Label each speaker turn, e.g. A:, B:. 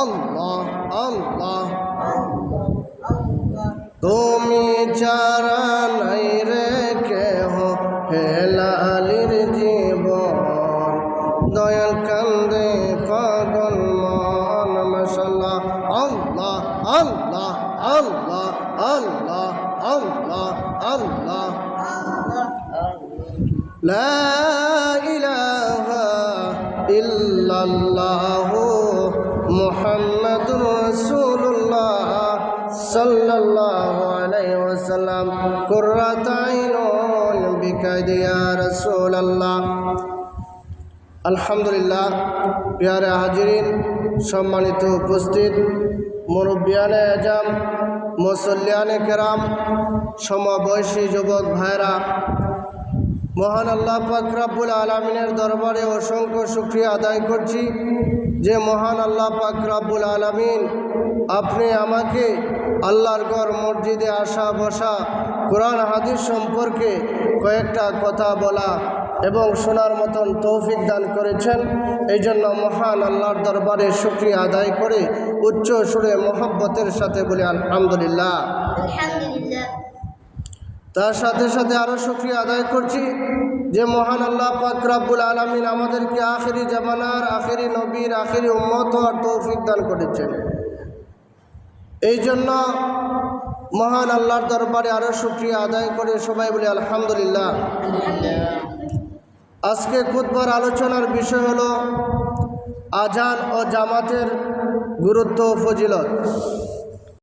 A: আল্লাহ আল্লাহ তুমি ছাড়া নাই রে কেহ হেলালির জীবন দয়াল কান্দে পাগল মন মাশাআল্লাহ আল্লাহ আল্লাহ আল্লাহ আল্লাহ আল্লাহ আল্লাহ লা ইলাহা ইল্লাল্লাহু মুহাম্মাদুর রাসূলুল্লাহ সাল্লাল্লাহু আলাইহি ওয়াসাল্লাম কুররাত আইনুন বিকা ইয়া রাসূলুল্লাহ। আলহামদুলিল্লাহ, প্যারে হাজিরিন, সম্মানিত উপস্থিত, মুরব্বিয়ানে আজম, মুসল্লিয়ানে কেরাম, সমবয়সী যুবক ভাইরা, মহান আল্লাহ পাক রব্বুল আলামিনের দরবারে অসংখ্য শুকরিয়া আদায় করছি যে মহান আল্লাহ পাক রব্বুল আলামিন আপনি আমাকে আল্লাহর ঘর মসজিদে আসা বসা, কোরআন হাদিস সম্পর্কে কয়েকটা কথা বলা এবং শোনার মতন তৌফিক দান করেছেন। এই জন্য মহান আল্লাহর দরবারে শুকরিয়া আদায় করে উচ্চ সুরে মহব্বতের সাথে বলি আলহামদুলিল্লাহ। তার সাথে সাথে আরও শুকরিয়া আদায় করছি যে মহান আল্লাহ পাক রব্বুল আলামিন আমাদেরকে আখেরি জামানার আখেরি নবীর আখেরি উম্মত হওয়ার তৌফিক দান করেছেন। এই জন্য মহান আল্লাহর দরবারে আরও শুকরিয়া আদায় করে সবাই বলি আলহামদুলিল্লাহ। আজকে খুতবার আলোচনার বিষয় হলো আজান ও জামাতের গুরুত্ব ও ফজিলত।